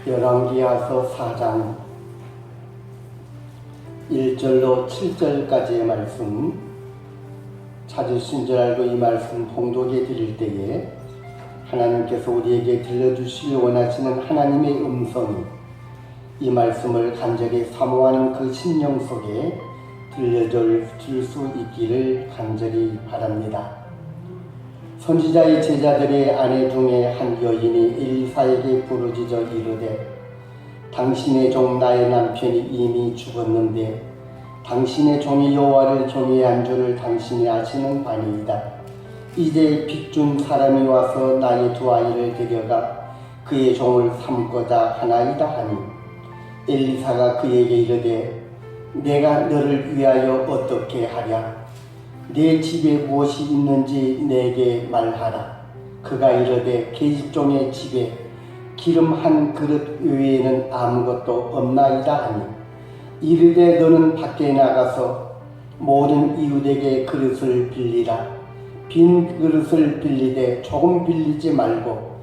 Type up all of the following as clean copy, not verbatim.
열왕기하서 4장 1절로 7절까지의 말씀 찾으신 줄 알고 이 말씀 봉독해 드릴 때에 하나님께서 우리에게 들려주시길 원하시는 하나님의 음성이 이 말씀을 간절히 사모하는 그 심령 속에 들려줄 수 있기를 간절히 바랍니다. 선지자의 제자들의 아내 중에 한 여인이 엘리사에게 부르짖어 이르되 당신의 종 나의 남편이 이미 죽었는데 당신의 종이 여호와를 경외한 줄을 당신이 아시는 바니이다. 이제 빚준 사람이 와서 나의 두 아이를 데려가 그의 종을 삼고자 하나이다 하니 엘리사가 그에게 이르되 내가 너를 위하여 어떻게 하랴? 내 집에 무엇이 있는지 내게 말하라. 그가 이르되 계집종의 집에 기름 한 그릇 외에는 아무것도 없나이다 하니 이르되 너는 밖에 나가서 모든 이웃에게 그릇을 빌리라. 빈 그릇을 빌리되 조금 빌리지 말고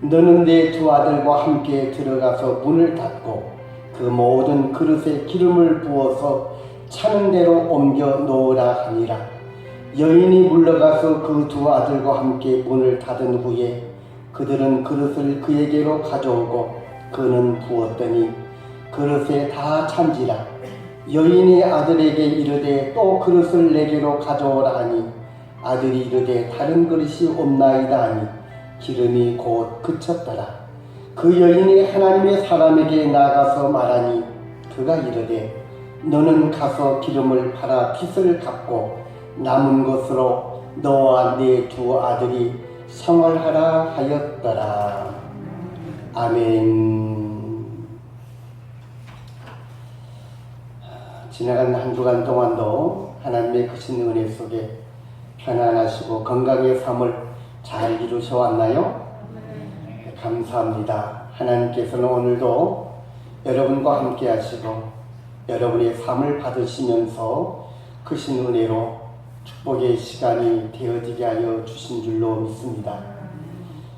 너는 내 두 아들과 함께 들어가서 문을 닫고 그 모든 그릇에 기름을 부어서 차는 대로 옮겨 놓으라 하니라. 여인이 물러가서 그 두 아들과 함께 문을 닫은 후에 그들은 그릇을 그에게로 가져오고 그는 부었더니 그릇에 다 찬지라. 여인이 아들에게 이르되 또 그릇을 내게로 가져오라 하니 아들이 이르되 다른 그릇이 없나이다 하니 기름이 곧 그쳤더라. 그 여인이 하나님의 사람에게 나가서 말하니 그가 이르되 너는 가서 기름을 팔아 빚을 갚고 남은 것으로 너와 네 두 아들이 생활하라 하였더라. 아멘. 지나간 한 주간 동안도 하나님의 크신 은혜 속에 편안하시고 건강의 삶을 잘 이루셔 왔나요? 감사합니다. 하나님께서는 오늘도 여러분과 함께 하시고 여러분의 삶을 받으시면서 크신 은혜로 축복의 시간이 되어지게 하여 주신 줄로 믿습니다.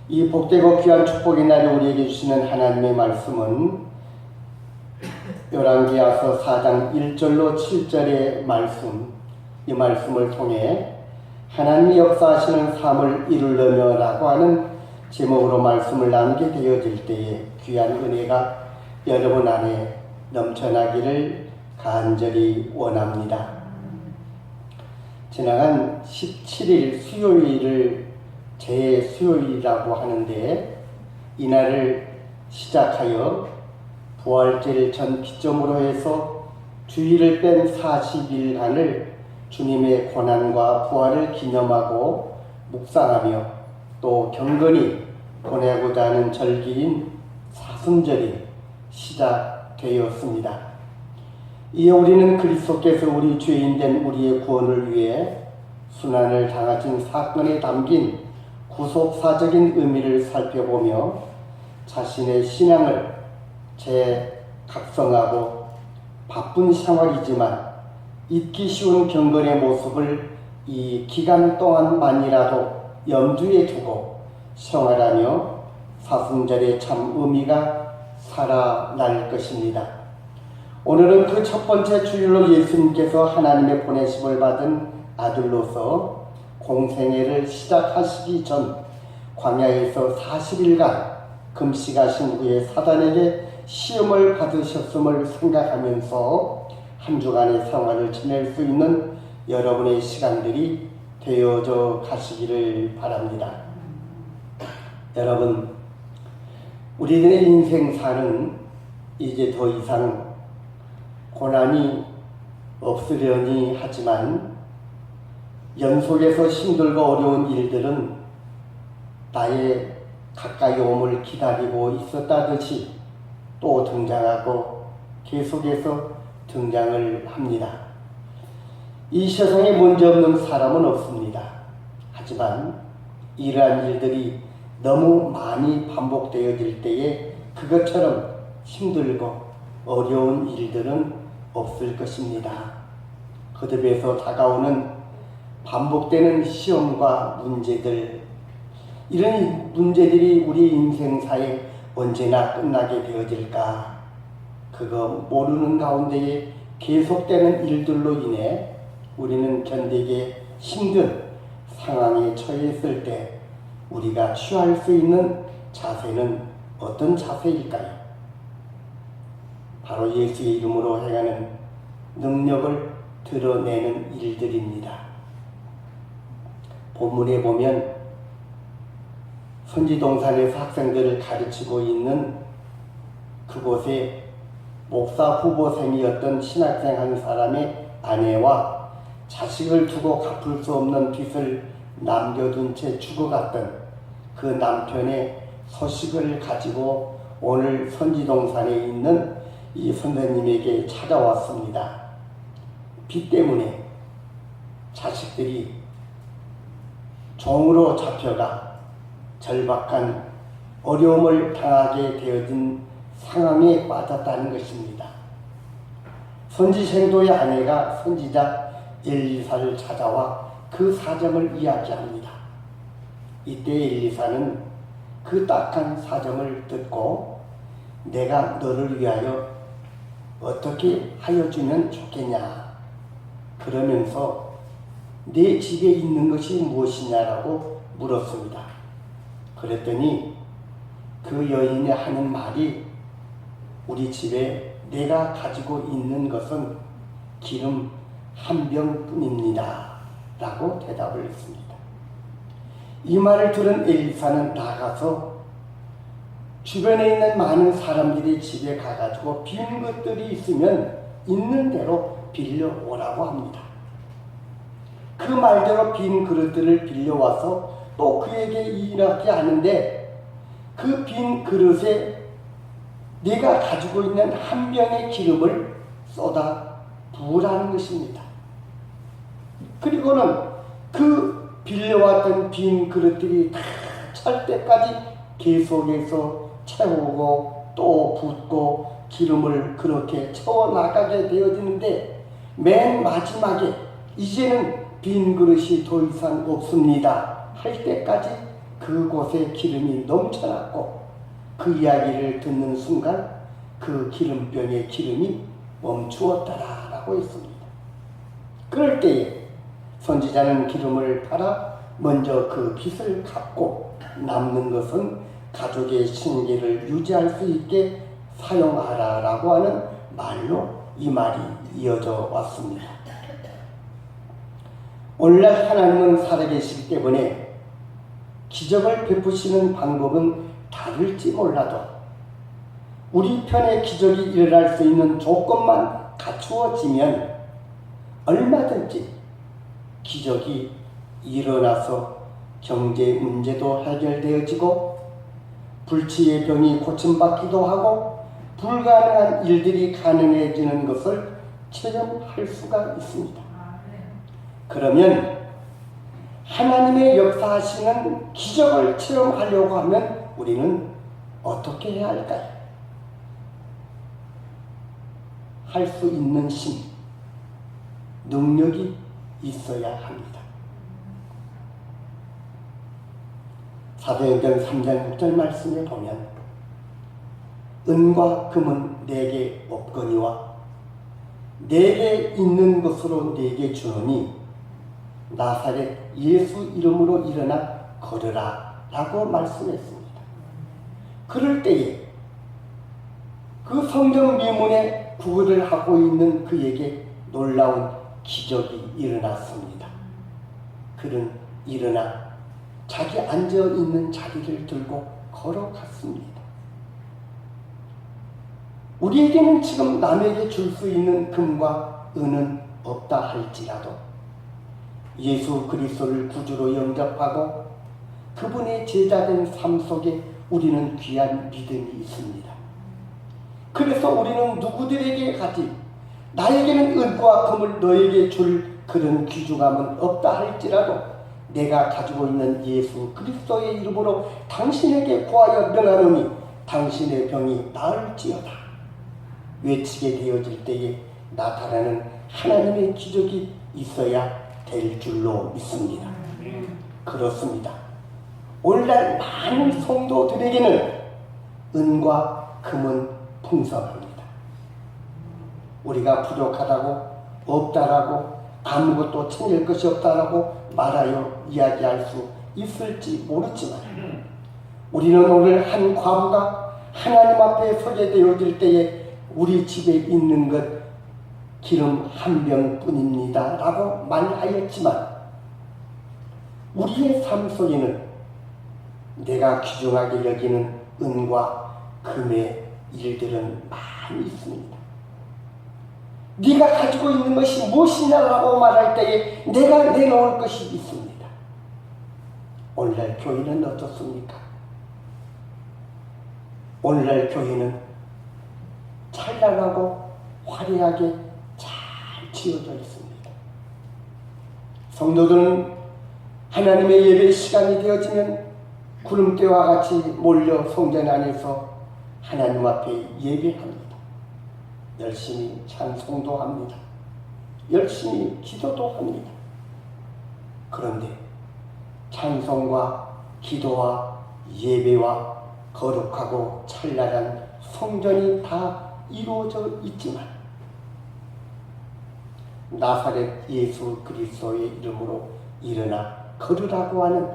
이 복되고 귀한 축복의 날에 우리에게 주시는 하나님의 말씀은 열왕기하서 4장 1절로 7절의 말씀, 이 말씀을 통해 하나님이 역사하시는 삶을 이루려며 라고 하는 제목으로 말씀을 나누게 되어질 때에 귀한 은혜가 여러분 안에 넘쳐나기를 간절히 원합니다. 지나간 17일 수요일을 제수요일이라고 하는데 이날을 시작하여 부활절 전 기점으로 해서 주일을 뺀 40일간을 주님의 고난과 부활을 기념하고 묵상하며 또 경건히 보내고자 하는 절기인 사순절이 시작되었습니다. 이에 우리는 그리스도께서 우리 죄인된 우리의 구원을 위해 순환을 당하신 사건에 담긴 구속사적인 의미를 살펴보며 자신의 신앙을 재각성하고 바쁜 생활이지만 잊기 쉬운 경건의 모습을 이 기간 동안만이라도 염두에 두고 생활하며 사순절의 참 의미가 살아날 것입니다. 오늘은 그 첫 번째 주일로 예수님께서 하나님의 보내심을 받은 아들로서 공생애를 시작하시기 전 광야에서 40일간 금식하신 후에 사단에게 시험을 받으셨음을 생각하면서 한 주간의 생활을 지낼 수 있는 여러분의 시간들이 되어져 가시기를 바랍니다. 여러분, 우리들의 인생사는 이제 더 이상 고난이 없으려니 하지만 연속해서 힘들고 어려운 일들은 나의 가까이 옴을 기다리고 있었다듯이 또 등장하고 계속해서 등장을 합니다. 이 세상에 문제 없는 사람은 없습니다. 하지만 이러한 일들이 너무 많이 반복되어질 때에 그것처럼 힘들고 어려운 일들은 없을 것입니다. 거듭해서 다가오는 반복되는 시험과 문제들, 이런 문제들이 우리 인생사에 언제나 끝나게 되어질까? 그거 모르는 가운데에 계속되는 일들로 인해 우리는 견디기 힘든 상황에 처했을 때 우리가 취할 수 있는 자세는 어떤 자세일까요? 바로 예수의 이름으로 행하는 능력을 드러내는 일들입니다. 본문에 보면 선지동산에서 학생들을 가르치고 있는 그곳에 목사 후보생이었던 신학생 한 사람의 아내와 자식을 두고 갚을 수 없는 빚을 남겨둔 채 죽어갔던 그 남편의 소식을 가지고 오늘 선지동산에 있는 이 선생님에게 찾아왔습니다. 빚 때문에 자식들이 종으로 잡혀가 절박한 어려움을 당하게 되어진 상황에 빠졌다는 것입니다. 선지생도의 아내가 선지자 엘리사를 찾아와 그 사정을 이야기합니다. 이때 엘리사는 그 딱한 사정을 듣고 내가 너를 위하여 어떻게 하여주면 좋겠냐 그러면서 내 집에 있는 것이 무엇이냐라고 물었습니다. 그랬더니 그 여인이 하는 말이 우리 집에 내가 가지고 있는 것은 기름 한 병뿐입니다 라고 대답을 했습니다. 이 말을 들은 엘리사는 나가서 주변에 있는 많은 사람들이 집에 가가지고 빈 것들이 있으면 있는 대로 빌려오라고 합니다. 그 말대로 빈 그릇들을 빌려와서 또 그에게 일하게 하는데 그 빈 그릇에 네가 가지고 있는 한 병의 기름을 쏟아 부으라는 것입니다. 그리고는 그 빌려왔던 빈 그릇들이 다 찰 때까지 계속해서 채우고 또 붓고 기름을 그렇게 채워나가게 되어지는데 맨 마지막에 이제는 빈 그릇이 더 이상 없습니다 할 때까지 그곳에 기름이 넘쳐났고 그 이야기를 듣는 순간 그 기름병의 기름이 멈추었더라 라고 했습니다. 그럴 때에 선지자는 기름을 팔아 먼저 그 빚을 갚고 남는 것은 가족의 sinh 계를 유지할 수 있게 사용하라 라고 하는 말로 이 말이 이어져 왔습니다. 오늘날 하나님은 살아계시기 때문에 기적을 베푸시는 방법은 다를지 몰라도 우리 편에 기적이 일어날 수 있는 조건만 갖추어지면 얼마든지 기적이 일어나서 경제 문제도 해결되어지고 불치의 병이 고침받기도 하고 불가능한 일들이 가능해지는 것을 체험할 수가 있습니다. 그러면 하나님의 역사하시는 기적을 체험하려고 하면 우리는 어떻게 해야 할까요? 할 수 있는 힘, 능력이 있어야 합니다. 사도행전 3장 6절 말씀에 보면 은과 금은 내게 없거니와 내게 있는 것으로 내게 주노니 나사렛 예수 이름으로 일어나 걸으라 라고 말씀했습니다. 그럴 때에 그 성경 미문에 구걸을 하고 있는 그에게 놀라운 기적이 일어났습니다. 그는 일어나 자기 앉아있는 자리를 들고 걸어갔습니다. 우리에게는 지금 남에게 줄 수 있는 금과 은은 없다 할지라도 예수 그리스도를 구주로 영접하고 그분의 제자된 삶 속에 우리는 귀한 믿음이 있습니다. 그래서 우리는 누구들에게 가지 나에게는 은과 금을 너에게 줄 그런 귀중함은 없다 할지라도 내가 가지고 있는 예수 그리스도의 이름으로 당신에게 구하여 명하노니 당신의 병이 나을지어다 외치게 되어질 때에 나타나는 하나님의 기적이 있어야 될 줄로 믿습니다. 그렇습니다. 오늘날 많은 성도들에게는 은과 금은 풍성합니다. 우리가 부족하다고, 없다라고, 아무것도 챙길 것이 없다라고 말하여 이야기할 수 있을지 모르지만, 우리는 오늘 한 과부가 하나님 앞에 서게 되어질 때에 우리 집에 있는 것 기름 한 병뿐입니다 라고 말하였지만, 우리의 삶 속에는 내가 귀중하게 여기는 은과 금의 일들은 많이 있습니다. 네가 가지고 있는 것이 무엇이냐라고 말할 때에 내가 내놓을 것이 있습니다. 오늘날 교회는 어떻습니까? 오늘날 교회는 찬란하고 화려하게 잘 지어져 있습니다. 성도들은 하나님의 예배 시간이 되어지면 구름대와 같이 몰려 성전 안에서 하나님 앞에 예배합니다. 열심히 찬송도 합니다. 열심히 기도도 합니다. 그런데 찬송과 기도와 예배와 거룩하고 찬란한 성전이 다 이루어져 있지만, 나사렛 예수 그리스도의 이름으로 일어나 걸으라고 하는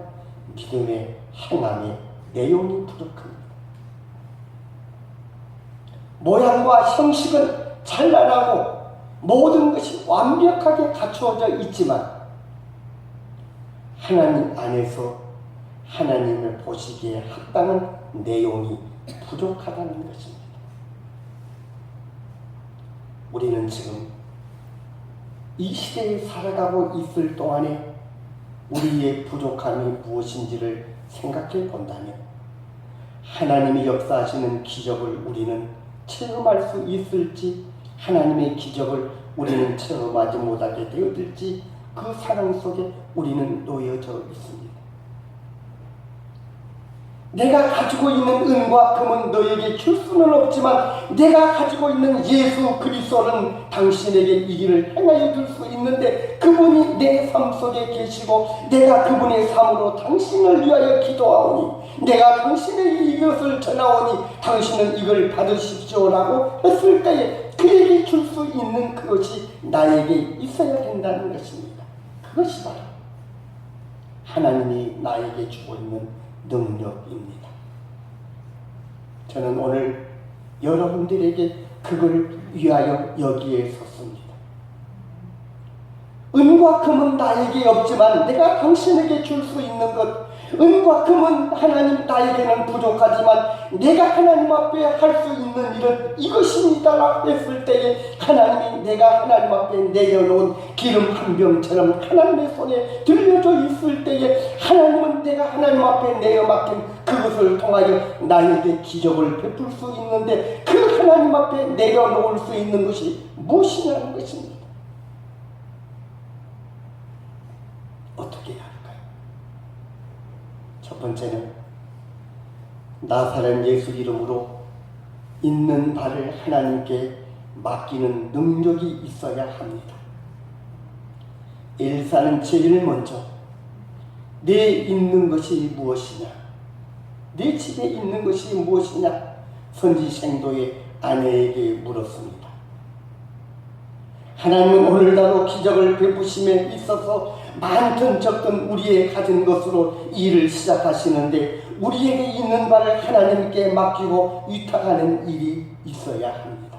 믿음의 행함의 내용이 부족합니다. 모양과 형식은 찬란하고 모든 것이 완벽하게 갖추어져 있지만, 하나님 안에서 하나님을 보시기에 합당한 내용이 부족하다는 것입니다. 우리는 지금 이 시대에 살아가고 있을 동안에 우리의 부족함이 무엇인지를 생각해 본다면, 하나님이 역사하시는 기적을 우리는 체험할 수 있을지, 하나님의 기적을 우리는 체험하지 못하게 되어질지, 그 상황 속에 우리는 놓여져 있습니다. 내가 가지고 있는 은과 금은 너에게 줄 수는 없지만, 내가 가지고 있는 예수 그리스도는 당신에게 이 일을 행하여 줄 수 있는데, 그분이 내 삶 속에 계시고 내가 그분의 삶으로 당신을 위하여 기도하오니, 내가 당신에게 이것을 전하오니 당신은 이걸 받으십시오라고 했을 때에 그에게 줄 수 있는 그것이 나에게 있어야 된다는 것입니다. 그것이 바로 하나님이 나에게 주고 있는 능력입니다. 저는 오늘 여러분들에게 그걸 위하여 여기에 섰습니다. 은과 금은 나에게 없지만 내가 당신에게 줄 수 있는 것, 은과 금은 하나님 나에게는 부족하지만 내가 하나님 앞에 할 수 있는 일은 이것입니다라고 했을 때에, 하나님이 내가 하나님 앞에 내려놓은 기름 한 병처럼 하나님의 손에 들려져 있을 때에, 하나님은 내가 하나님 앞에 내어 맡긴 그것을 통하여 나에게 기적을 베풀 수 있는데, 그 하나님 앞에 내려놓을 수 있는 것이 무엇이냐는 것입니다. 어떻게 해야 할까요? 첫 번째는 나사렛 예수 이름으로 있는 바를 하나님께 맡기는 능력이 있어야 합니다. 엘사는 제일 먼저 내 있는 것이 무엇이냐, 내 집에 있는 것이 무엇이냐, 선지생도의 아내에게 물었습니다. 하나님은 오늘날로 기적을 베푸심에 있어서 많든 적든 우리의 가진 것으로 일을 시작하시는데, 우리에게 있는 바를 하나님께 맡기고 위탁하는 일이 있어야 합니다.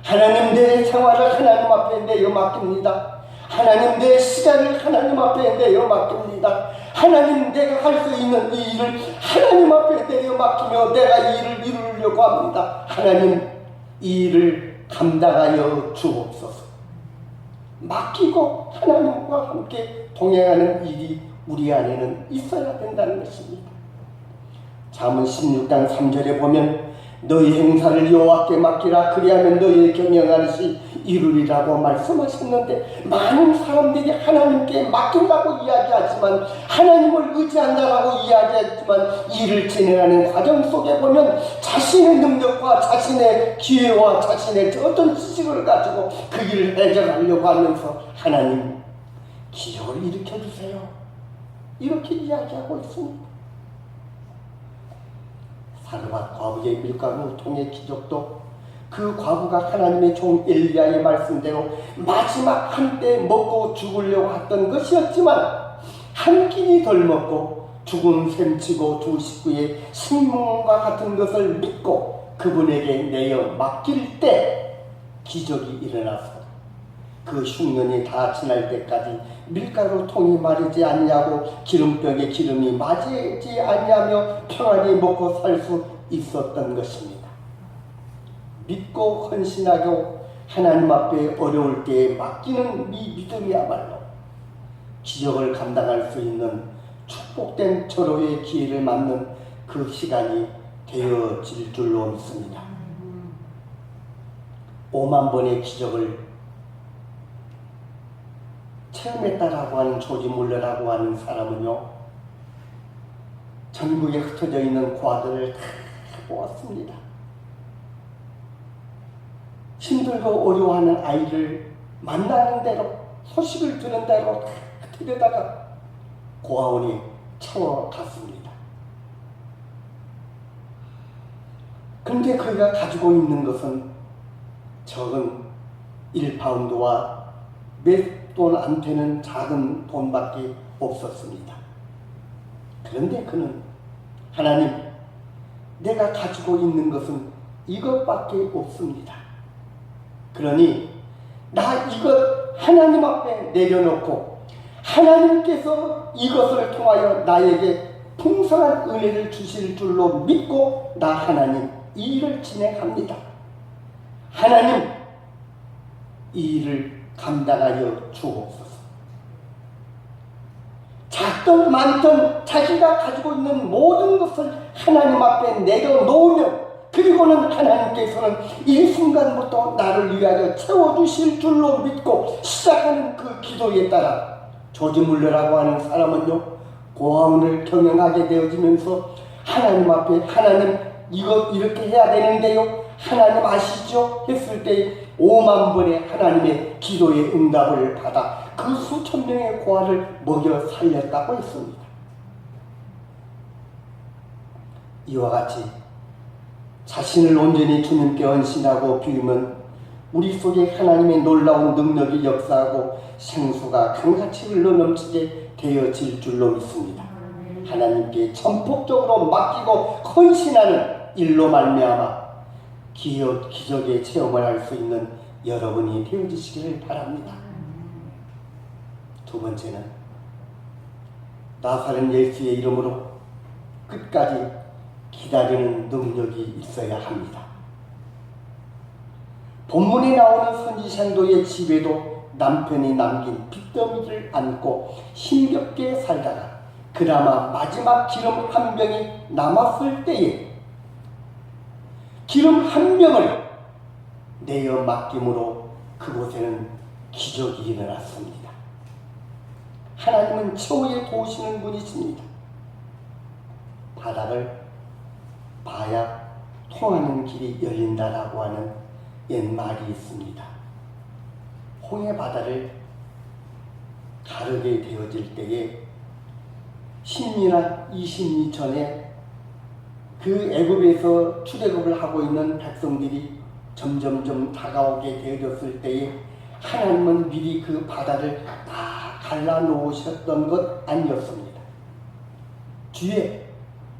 하나님, 내 생활을 하나님 앞에 내어 맡깁니다. 하나님, 내 시간을 하나님 앞에 내어 맡깁니다. 하나님, 내가 할 수 있는 이 일을 하나님 앞에 내어 맡기며 내가 이 일을 이루려고 합니다. 하나님, 이 일을 감당하여 주옵소서. 맡기고 하나님과 함께 동행하는 일이 우리 안에는 있어야 된다는 것입니다. 잠언 16장 3절에 보면 너희 행사를 여호와께 맡기라, 그리하면 너희의 경영하는 시 이루리라고 말씀하셨는데, 많은 사람들이 하나님께 맡긴다고 이야기하지만, 하나님을 의지한다라고 이야기하지만, 일을 진행하는 과정 속에 보면 자신의 능력과 자신의 기회와 자신의 어떤 지식을 가지고 그 일을 해결하려고 하면서 하나님, 기적을 일으켜주세요, 이렇게 이야기하고 있습니다. 사르밧 과부의 밀가루 통의 기적도 그 과부가 하나님의 종 엘리야의 말씀대로 마지막 한때 먹고 죽으려고 했던 것이었지만 한 끼니 덜 먹고 죽은 셈치고 두 식구의 식물과 같은 것을 믿고 그분에게 내어 맡길 때 기적이 일어나서 그 흉년이 다 지날 때까지 밀가루 통이 마르지 아니하고 기름병에 기름이 마지지 아니하며 평안히 먹고 살 수 있었던 것입니다. 믿고 헌신하고 하나님 앞에 어려울 때에 맡기는 이 믿음이야말로 기적을 감당할 수 있는 축복된 절호의 기회를 맞는 그 시간이 되어질 줄로 믿습니다. 5만 번의 기적을 체험했다라고 하는 조지 물러라고 하는 사람은요, 전국에 흩어져 있는 고아들을 다 모았습니다. 힘들고 어려워하는 아이를 만나는 대로, 소식을 들은 대로 다 데려다가 고아원에 채워갔습니다. 그런데 그가 가지고 있는 것은 적은 1파운드와 몇 돈 안 되는 작은 돈밖에 없었습니다. 그런데 그는 하나님, 내가 가지고 있는 것은 이것밖에 없습니다. 그러니 나 이것 하나님 앞에 내려놓고 하나님께서 이것을 통하여 나에게 풍성한 은혜를 주실 줄로 믿고 나 하나님 이 일을 진행합니다. 하나님 이 일을 감당하여 주옵소서. 작든 많든 자기가 가지고 있는 모든 것을 하나님 앞에 내려놓으면 그리고는 하나님께서는 이 순간부터 나를 위하여 채워주실 줄로 믿고 시작하는 그 기도에 따라 조지 물러라고 하는 사람은요, 고아원을 경영하게 되어지면서 하나님 앞에 하나님 이거 이렇게 해야 되는데요, 하나님 아시죠? 했을 때 5만 번의 하나님의 기도의 응답을 받아 그 수천 명의 고아를 먹여 살렸다고 했습니다. 이와 같이 자신을 온전히 주님께 헌신하고 비우면 우리 속에 하나님의 놀라운 능력이 역사하고 생수가 강같이 흘러넘치게 되어질 줄로 믿습니다. 하나님께 전폭적으로 맡기고 헌신하는 일로 말미암아 기적의 체험을 할 수 있는 여러분이 되어주시기를 바랍니다. 두 번째는 나사렛 예수의 이름으로 끝까지 기다리는 능력이 있어야 합니다. 본문에 나오는 선지생도의 집에도 남편이 남긴 빚더미를 안고 힘겹게 살다가 그나마 마지막 기름 한 병이 남았을 때에 기름 한 병을 내어 맡김으로 그곳에는 기적이 일어났습니다. 하나님은 최후에 도우시는 분이십니다. 바다를 봐야 통하는 길이 열린다라고 하는 옛말이 있습니다. 홍해 바다를 가르게 되어질 때에 10년, 20년 전에 그 애굽에서 출애굽을 하고 있는 백성들이 점점점 다가오게 되어졌을 때에 하나님은 미리 그 바다를 다 갈라놓으셨던 것 아니었습니다. 뒤에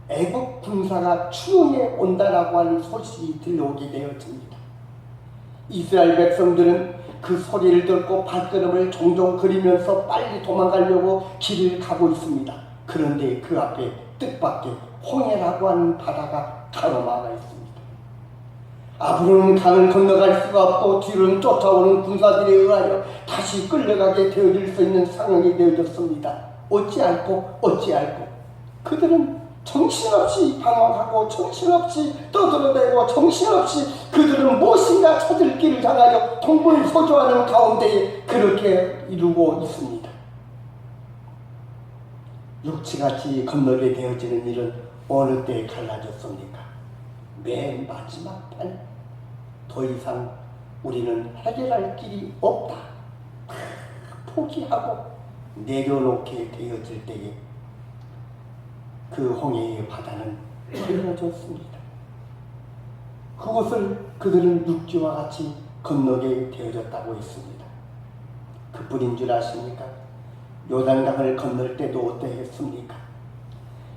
애국 군사가 추응해 온다라고 하는 소식이 들려오게 되었습니다. 이스라엘 백성들은 그 소리를 듣고 발걸음을 종종 그리면서 빨리 도망가려고 길을 가고 있습니다. 그런데 그 앞에 뜻밖의 홍해라고 하는 바다가 가로막아 있습니다. 앞으로는 강을 건너갈 수가 없고 뒤로는 쫓아오는 군사들에 의하여 다시 끌려가게 되어질 수 있는 상황이 되어졌습니다. 어찌할꼬 그들은 정신없이 방황하고 정신없이 떠들어대고 정신없이 그들은 무엇인가 찾을 길을 향하여 동분서주하는 가운데에 그렇게 이루고 있습니다. 육치같이 건너게 되어지는 일은 어느 때에 갈라졌습니까? 맨 마지막 판. 더 이상 우리는 해결할 길이 없다. 포기하고 내려놓게 되어질 때에 그 홍해의 바다는 흘러졌습니다. 그곳을 그들은 육지와 같이 건너게 되어졌다고 했습니다. 그뿐인 줄 아십니까? 요단강을 건널 때도 어떠했습니까?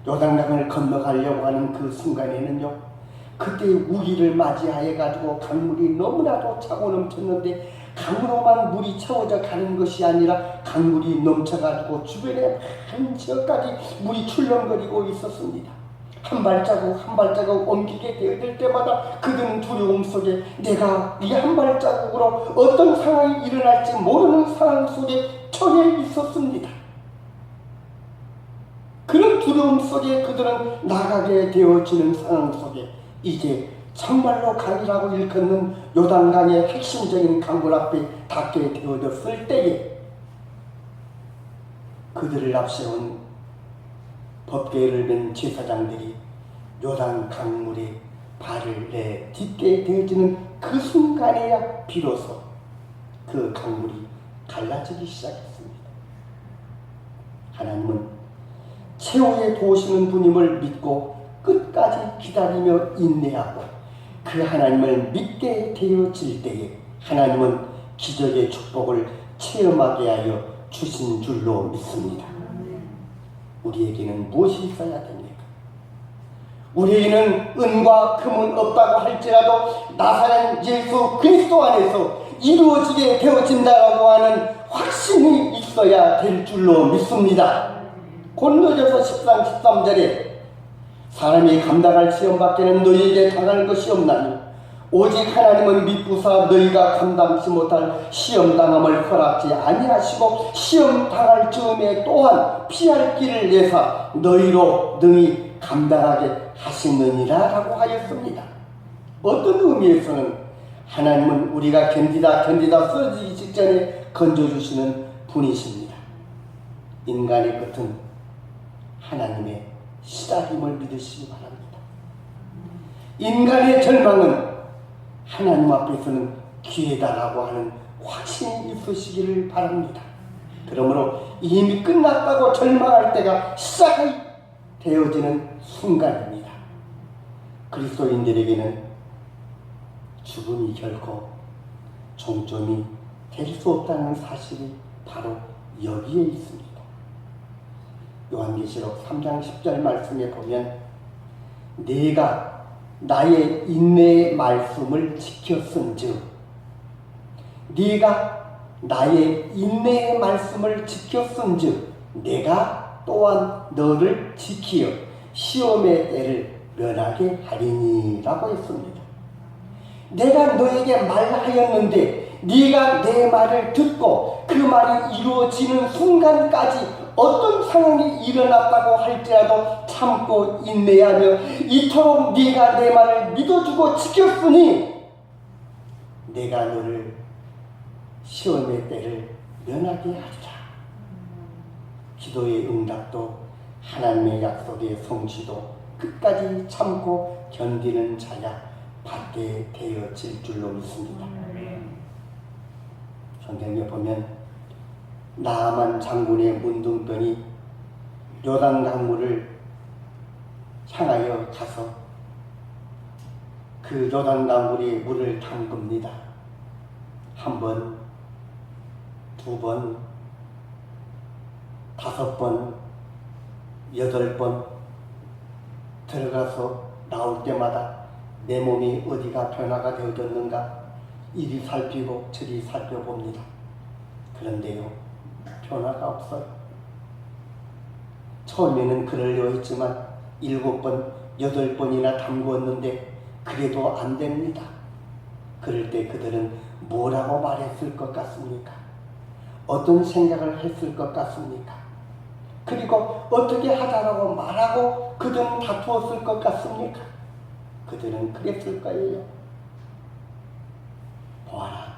요단강을 건너가려고 하는 그 순간에는요, 그때 우기를 맞이하여 가지고 강물이 너무나도 차고 넘쳤는데 강으로만 물이 채워져 가는 것이 아니라 강물이 넘쳐가지고 주변에 많은 지역까지 물이 출렁거리고 있었습니다. 한 발자국 한 발자국 옮기게 되어질 때마다 그들은 두려움 속에 내가 이 한 발자국으로 어떤 상황이 일어날지 모르는 상황 속에 처해 있었습니다. 그런 두려움 속에 그들은 나가게 되어지는 상황 속에 이제 정말로 강이라고 일컫는 요단강의 핵심적인 강물 앞에 닿게 되어졌을 때에 그들을 앞세운 법궤를 맨 제사장들이 요단 강물에 발을 내딛게 되어지는 그 순간에야 비로소 그 강물이 갈라지기 시작했습니다. 하나님은 최후에 도우시는 분임을 믿고 끝까지 기다리며 인내하고 그 하나님을 믿게 되어질 때에 하나님은 기적의 축복을 체험하게 하여 주신 줄로 믿습니다. 우리에게는 무엇이 있어야 됩니까? 우리에게는 은과 금은 없다고 할지라도 나사렛 예수 그리스도 안에서 이루어지게 되어진다라고 하는 확신이 있어야 될 줄로 믿습니다. 고린도전서 10장 13절에 사람이 감당할 시험 밖에는 너희에게 당할 것이 없나니 오직 하나님은 미쁘사 너희가 감당치 못할 시험 당함을 허락지 아니하시고 시험 당할 즈음에 또한 피할 길을 내사 너희로 능히 감당하게 하시느니라 라고 하였습니다. 어떤 의미에서는 하나님은 우리가 견디다 쓰러지기 직전에 건져주시는 분이십니다. 인간의 끝은 하나님의 시작임을 믿으시기 바랍니다. 인간의 절망은 하나님 앞에서는 기회다라고 하는 확신이 있으시기를 바랍니다. 그러므로 이미 끝났다고 절망할 때가 시작이 되어지는 순간입니다. 그리스도인들에게는 죽음이 결코 종점이 될 수 없다는 사실이 바로 여기에 있습니다. 요한계시록 3장 10절 말씀에 보면 내가 나의 인내의 말씀을 지켰은즉 네가 나의 인내의 말씀을 지켰은즉 내가 또한 너를 지키어 시험의 때를 면하게 하리니 라고 했습니다. 내가 너에게 말하였는데 네가 내 말을 듣고 그 말이 이루어지는 순간까지 어떤 상황이 일어났다고 할지라도 참고 인내하며 이토록 네가 내 말을 믿어주고 지켰으니 내가 너를 시험의 때를 면하게 하리라. 기도의 응답도 하나님의 약속의 성취도 끝까지 참고 견디는 자야 받게 되어질 줄로 믿습니다. 성경에 보면 나아만 장군의 문둥병이 요단 강물을 향하여 가서 그 요단 강물에 물을 담급니다. 한 번, 두 번, 5번, 8번 들어가서 나올 때마다 내 몸이 어디가 변화가 되어졌는가 이리 살피고 저리 살펴봅니다. 그런데요, 변화가 없어요. 처음에는 그러려 했지만 7번, 8번이나 담그었는데 그래도 안 됩니다. 그럴 때 그들은 뭐라고 말했을 것 같습니까? 어떤 생각을 했을 것 같습니까? 그리고 어떻게 하자라고 말하고 그들은 다투었을 것 같습니까? 그들은 그랬을 거예요. 보아라,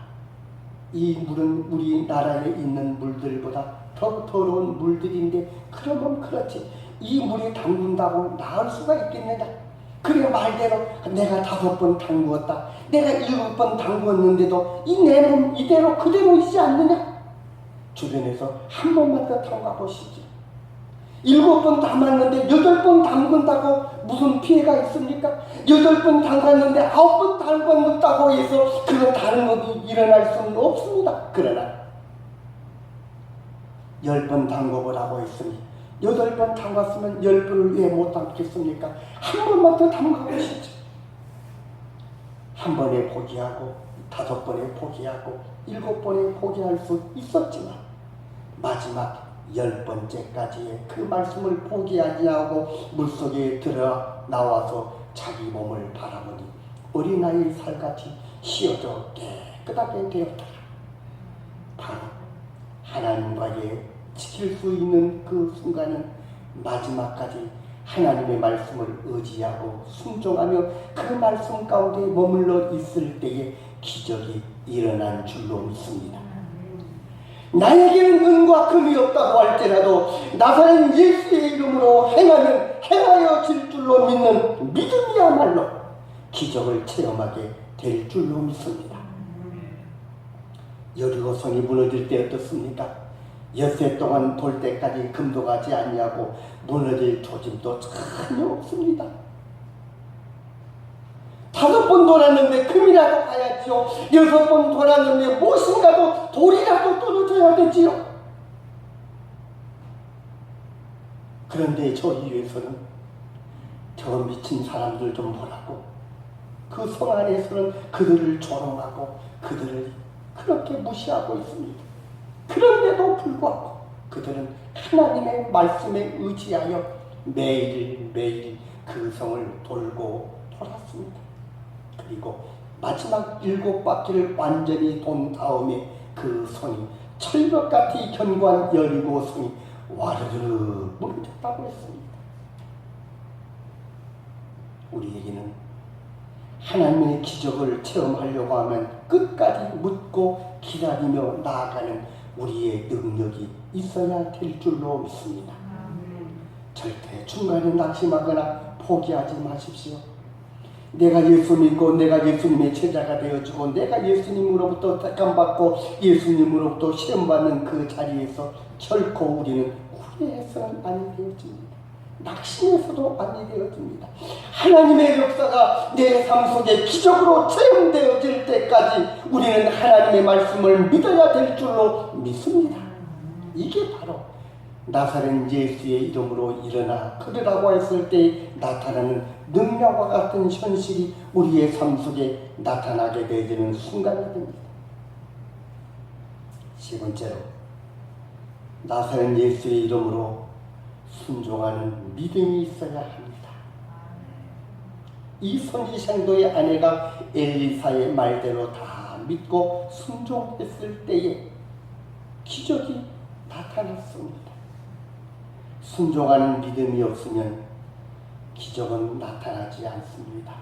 이 물은 우리나라에 있는 물들보다 더 더러운 물들인데 그러면 그렇지 이 물에 담근다고 나을 수가 있겠느냐? 그래 말대로 내가 5번 담그었다, 내가 7번 담그었는데도 이 내 몸 이대로 그대로이지 않느냐? 주변에서 한 번만 더 담가 보시지. 7번 담았는데 8번 담그 담근다고 무슨 피해가 있습니까? 8번 담갔는데 9번 담갔다고 해서 그거 다른 것이 일어날 수는 없습니다. 그러나 10번 담궈보라고 했으니 8번 담갔으면 10번을 왜 못 담겠습니까? 한 번만 더 담가보시죠. 한 번에 포기하고 5번에 포기하고 7번에 포기할 수 있었지만 마지막 10번째까지의 그 말씀을 포기하지 않고 물속에 들어 나와서 자기 몸을 바라보니 어린아이 살같이 휘어져 깨끗하게 되었다. 바로 하나님과의 지킬 수 있는 그 순간은 마지막까지 하나님의 말씀을 의지하고 순종하며 그 말씀 가운데 머물러 있을 때에 기적이 일어난 줄로 믿습니다. 나에게는 은과 금이 없다고 할지라도 나사렛 예수의 이름으로 행하면 행하여질 줄로 믿는 믿음이야말로 기적을 체험하게 될 줄로 믿습니다. 여리고성이 무너질 때 어떻습니까? 엿새 동안 볼 때까지 금도 가지 아니하고 무너질 조짐도 전혀 없습니다. 5번 돌았는데 금이라도 가야지요. 6번 돌았는데 무엇인가도 돌이라도 떨어져야 되지요. 그런데 저 위에서는 저 미친 사람들 좀 보라고 그 성 안에서는 그들을 조롱하고 그들을 그렇게 무시하고 있습니다. 그런데도 불구하고 그들은 하나님의 말씀에 의지하여 매일매일 그 성을 돌고 돌았습니다. 그리고 마지막 7바퀴를 완전히 돈 다음에 그 성이 철벽같이 견고한 여리고 성이 와르르 무너졌다고 했습니다. 우리에게는 하나님의 기적을 체험하려고 하면 끝까지 묻고 기다리며 나아가는 우리의 능력이 있어야 될 줄로 믿습니다. 절대 중간에 낙심하거나 포기하지 마십시오. 내가 예수 믿고 내가 예수님의 제자가 되어주고 내가 예수님으로부터 택함받고 예수님으로부터 시험받는 그 자리에서 결코 우리는 후회해서는 아니 되어집니다. 낙심해서도 아니 되어집니다. 하나님의 역사가 내 삶 속에 기적으로 체험되어질 때까지 우리는 하나님의 말씀을 믿어야 될 줄로 믿습니다. 이게 바로 나사렛 예수의 이름으로 일어나 걸으라고 했을 때 나타나는 능력과 같은 현실이 우리의 삶 속에 나타나게 되는 순간이 됩니다. 세 번째로 나사렛 예수의 이름으로 순종하는 믿음이 있어야 합니다. 이 선지생도의 아내가 엘리사의 말대로 다 믿고 순종했을 때에 기적이 나타났습니다. 순종하는 믿음이 없으면 기적은 나타나지 않습니다.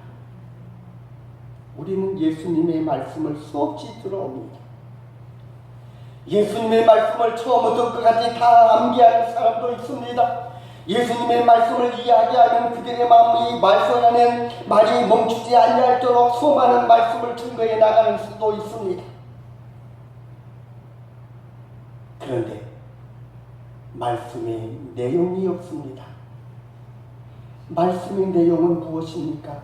우리는 예수님의 말씀을 수없이 들어옵니다. 예수님의 말씀을 처음부터 끝까지 다 암기하는 사람도 있습니다. 예수님의 말씀을 이야기하면 그들의 마음이 말씀 안에 말이 멈추지 아니할도록 수많은 말씀을 증거해 나가는 수도 있습니다. 그런데 말씀의 내용이 없습니다. 말씀의 내용은 무엇입니까?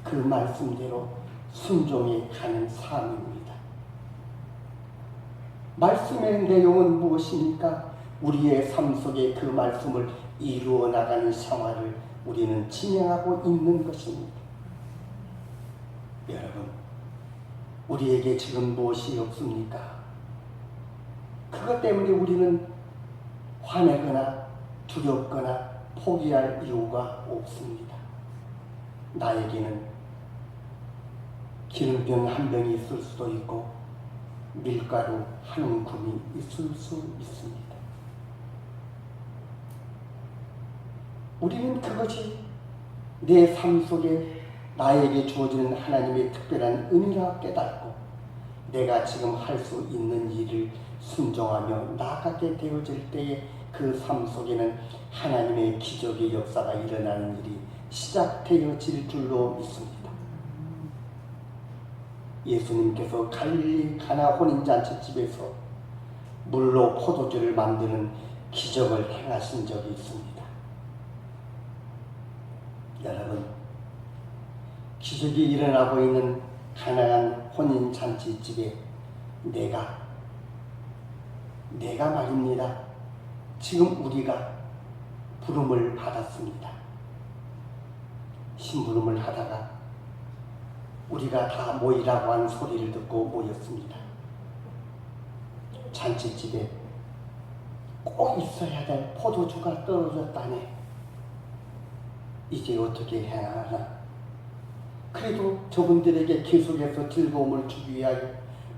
그 말씀대로 순종해 가는 삶입니다. 말씀의 내용은 무엇입니까? 우리의 삶 속에 그 말씀을 이루어 나가는 생활을 우리는 진행하고 있는 것입니다. 여러분, 우리에게 지금 무엇이 없습니까? 그것 때문에 우리는 화내거나 두렵거나 포기할 이유가 없습니다. 나에게는 기름병 한 병이 있을 수도 있고 밀가루 한 움큼이 있을 수 있습니다. 우리는 그것이 내 삶 속에 나에게 주어지는 하나님의 특별한 은혜라 깨닫고 내가 지금 할 수 있는 일을 순종하며 나아가게 되어질 때에 그 삶 속에는 하나님의 기적의 역사가 일어나는 일이 시작되어질 줄로 믿습니다. 예수님께서 갈릴리 가나 혼인잔치집에서 물로 포도주를 만드는 기적을 행하신 적이 있습니다. 여러분, 기적이 일어나고 있는 가나안 혼인잔치집에 내가 말입니다. 지금 우리가 부름을 받았습니다. 심부름을 하다가 우리가 다 모이라고 하는 소리를 듣고 모였습니다. 잔치집에 꼭 있어야 될 포도주가 떨어졌다네. 이제 어떻게 해야 하나? 그래도 저분들에게 계속해서 즐거움을 주기 위하여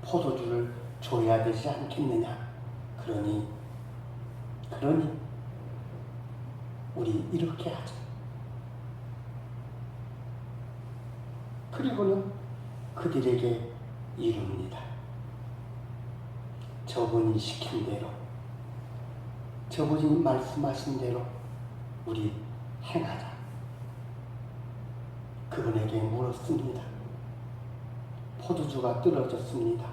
포도주를 줘야 되지 않겠느냐? 그러니 우리 이렇게 하자. 그리고는 그들에게 이룹니다. 저분이 시킨 대로, 저분이 말씀하신 대로 우리 행하자. 그분에게 물었습니다. 포도주가 떨어졌습니다.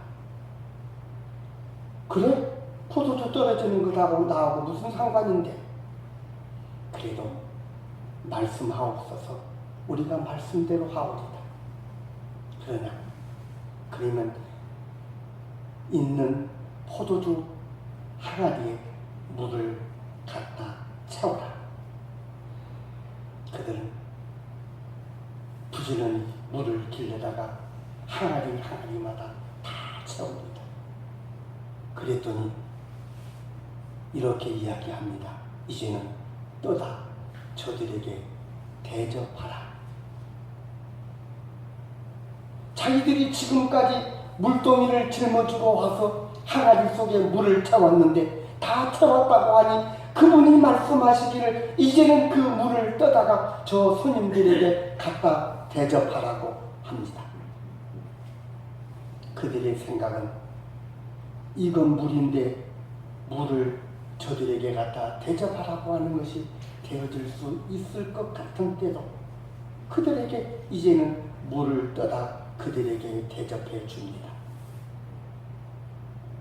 그래? 포도주 떨어지는 것하고 나하고 무슨 상관인데? 그래도 말씀하옵소서. 우리가 말씀대로 하오리다. 그러면 있는 포도주 항아리에 물을 갖다 채워라. 그들은 부지런히 물을 길러다가 항아리마다 다 채웁니다. 그랬더니 이렇게 이야기합니다. 이제는 떠다 저들에게 대접하라. 자기들이 지금까지 물동이를 짊어지고 와서 항아리 속에 물을 채웠는데 다 채웠다고 하니 그분이 말씀하시기를 이제는 그 물을 떠다가 저 손님들에게 갖다 대접하라고 합니다. 그들의 생각은 이건 물인데 물을 저들에게 갖다 대접하라고 하는 것이 되어질 수 있을 것 같은 때도 그들에게 이제는 물을 떠다 그들에게 대접해 줍니다.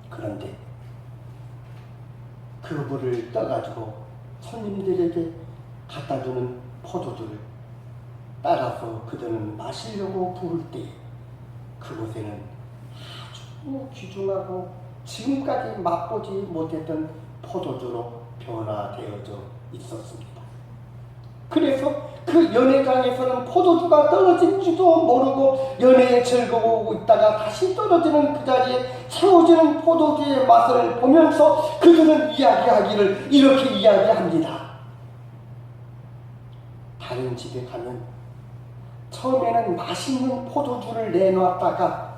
그런데 그 물을 떠가지고 손님들에게 갖다 주는 포도주를 따라서 그들은 마시려고 부을 때 그곳에는 아주 귀중하고 지금까지 맛보지 못했던 포도주로 변화되어져 있었습니다. 그래서 그 연회장에서는 포도주가 떨어진지도 모르고 연회에 즐거워하고 있다가 다시 떨어지는 그 자리에 채워지는 포도주의 맛을 보면서 그들은 이야기하기를 이렇게 이야기합니다. 다른 집에 가면 처음에는 맛있는 포도주를 내놓았다가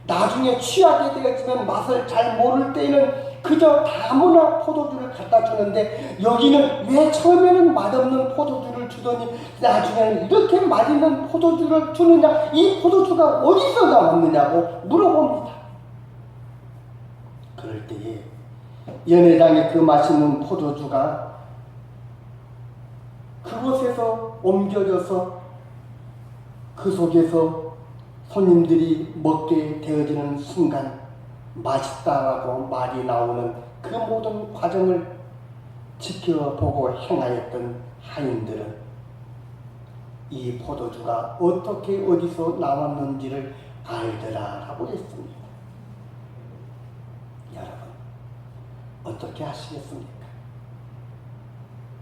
나중에 취하게 되어지면 맛을 잘 모를 때에는 그저 다문화 포도주를 갖다 주는데 여기는 왜 처음에는 맛없는 포도주를 주더니 나중에는 이렇게 맛있는 포도주를 주느냐, 이 포도주가 어디서 나왔느냐고 물어봅니다. 그럴 때에 연회장에 그 맛있는 포도주가 그곳에서 옮겨져서 그 속에서 손님들이 먹게 되어지는 순간 맛있다라고 말이 나오는 그 모든 과정을 지켜보고 행하였던 하인들은 이 포도주가 어떻게 어디서 나왔는지를 알더라라고 했습니다. 여러분, 어떻게 하시겠습니까?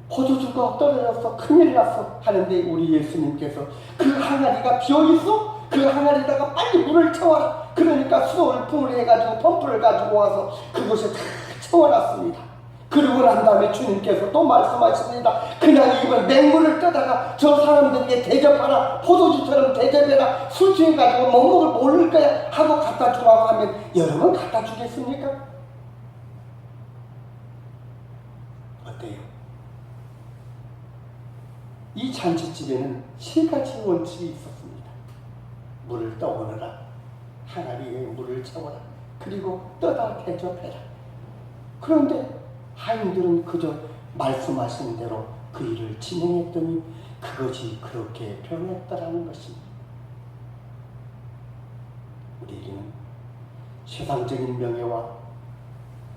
포도주가 떨어져서 큰일 났어 하는데 우리 예수님께서 그 항아리가 비어있어? 그 항아리에다가 빨리 물을 채워라. 그러니까 수도를 분해해가지고 펌프를 가지고 와서 그곳에 다 채워놨습니다. 그러고 난 다음에 주님께서 또 말씀하십니다. 그냥 이걸 맹물을 떠다가 저 사람들에게 대접하라. 포도주처럼 대접해라. 술 취해가지고 못 먹을 모를 거야 하고 갖다 주라고 하면 여러분 갖다 주겠습니까? 어때요? 이 잔치집에는 세 가지 원칙이 있었습니다. 물을 떠오르라. 항아리에 물을 채워라. 그리고 떠다 대접해라. 그런데 하인들은 그저 말씀하신 대로 그 일을 진행했더니 그것이 그렇게 변했다라는 것입니다. 우리에게는 세상적인 명예와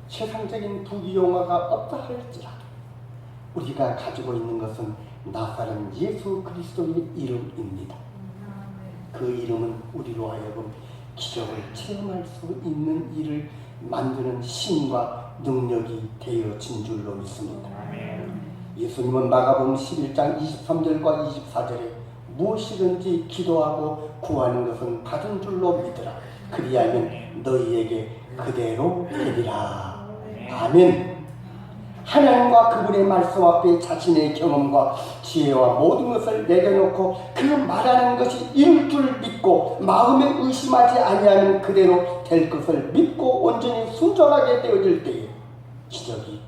세상적인 부귀영화가 없다 할지라도 우리가 가지고 있는 것은 나사렛 예수 그리스도의 이름입니다. 그 이름은 우리로 하여금 기적을 체험할 수 있는 일을 만드는 힘과 능력이 되어진 줄로 믿습니다. 예수님은 마가복음 11장 23절과 24절에 무엇이든지 기도하고 구하는 것은 받은 줄로 믿으라. 그리하면 너희에게 그대로 되리라. 아멘. 하나님과 그분의 말씀 앞에 자신의 경험과 지혜와 모든 것을 내려놓고 그 말하는 것이 이룰 줄 믿고 마음에 의심하지 아니하는 그대로 될 것을 믿고 온전히 순종하게 되어질 때에 기적이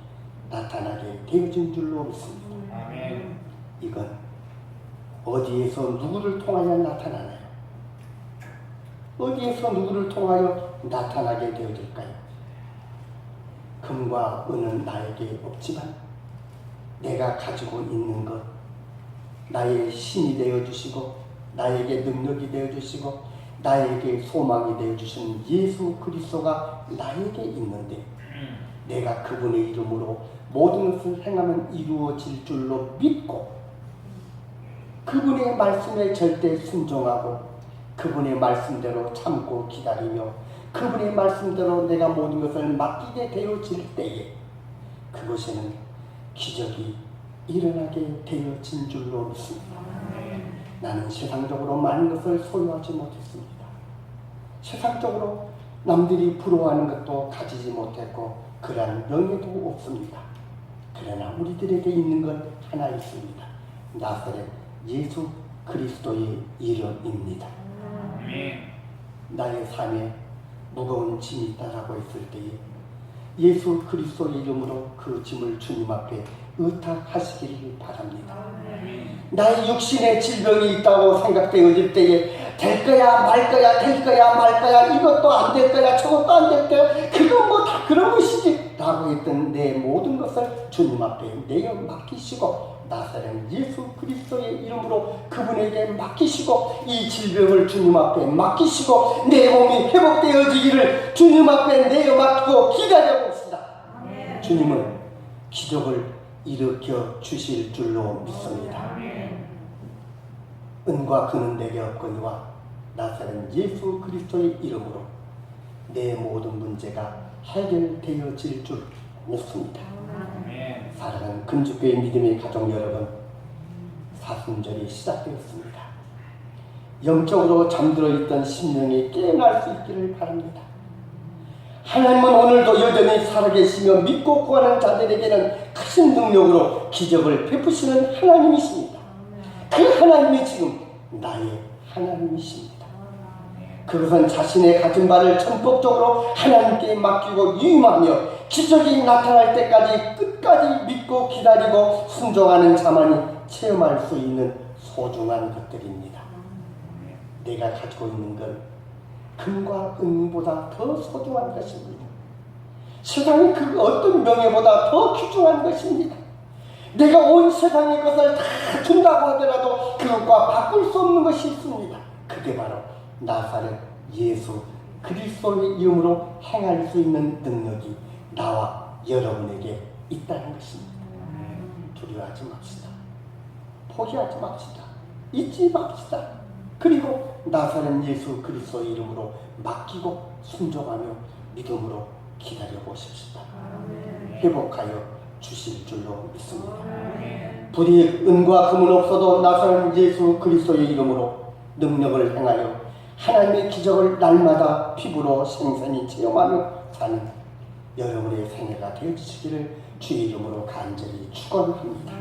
나타나게 되어진 줄로 믿습니다. 아멘. 이건 어디에서 누구를 통하여 나타나나요? 어디에서 누구를 통하여 나타나게 되어질까요? 금과 은은 나에게 없지만 내가 가지고 있는 것, 나의 힘이 되어주시고 나에게 능력이 되어주시고 나에게 소망이 되어주신 예수 그리스도가 나에게 있는데 내가 그분의 이름으로 모든 것을 행하면 이루어질 줄로 믿고 그분의 말씀에 절대 순종하고 그분의 말씀대로 참고 기다리며 그분의 말씀대로 내가 모든 것을 맡기게 되어질 때에 그곳에는 기적이 일어나게 되어진 줄로 믿습니다. 나는 세상적으로 많은 것을 소유하지 못했습니다. 세상적으로 남들이 부러워하는 것도 가지지 못했고 그러한 명예도 없습니다. 그러나 우리들에게 있는 것 하나 있습니다. 나사렛 예수 그리스도의 이름입니다. 나의 삶에 무거운 짐이 있다라고 했을 때에 예수 그리스도의 이름으로 그 짐을 주님 앞에 의탁하시기를 바랍니다. 나의 육신의 질병이 있다고 생각되어질 때에 될 거야 말 거야 될 거야 말 거야 이것도 안 될 거야 저것도 안 될 거야 그건 뭐 다 그런 것이지 라고 했던 내 모든 것을 주님 앞에 내어 맡기시고 나사렛 예수 그리스도의 이름으로 그분에게 맡기시고 이 질병을 주님 앞에 맡기시고 내 몸이 회복되어지기를 주님 앞에 내어 맡기고 기다려봅시다. 주님은 기적을 일으켜 주실 줄로 믿습니다. 은과 금은 내게 없거니와 나사렛 예수 그리스도의 이름으로 내 모든 문제가 해결되어질 줄 믿습니다. 사랑하는 금주교회 믿음의 가족 여러분, 사순절이 시작되었습니다. 영적으로 잠들어 있던 심령이 깨어날 수 있기를 바랍니다. 하나님은 오늘도 여전히 살아계시며 믿고 구하는 자들에게는 크신 능력으로 기적을 베푸시는 하나님이십니다. 그 하나님이 지금 나의 하나님이십니다. 그것은 자신의 가진 바를 전폭적으로 하나님께 맡기고 유임하며 기적이 나타날 때까지 끝까지 믿고 기다리고 순종하는 자만이 체험할 수 있는 소중한 것들입니다. 내가 가지고 있는 건 금과 은보다 더 소중한 것입니다. 세상의 그 어떤 명예보다 더 귀중한 것입니다. 내가 온 세상의 것을 다 준다고 하더라도 그것과 바꿀 수 없는 것이 있습니다. 그게 바로 나사렛 예수 그리스도의 이름으로 행할 수 있는 능력이 나와 여러분에게 있다는 것입니다. 두려워하지 맙시다. 포기하지 맙시다. 잊지 맙시다. 그리고 나사렛 예수 그리스도의 이름으로 맡기고 순종하며 믿음으로 기다려 보십시다. 회복하여 주실 줄로 믿습니다. 부디 은과 금은 없어도 나사렛 예수 그리스도의 이름으로 능력을 행하여 하나님의 기적을 날마다 피부로 생생히 체험하며 사는 여러분의 생애가 되어주시기를 주의 이름으로 간절히 축원합니다.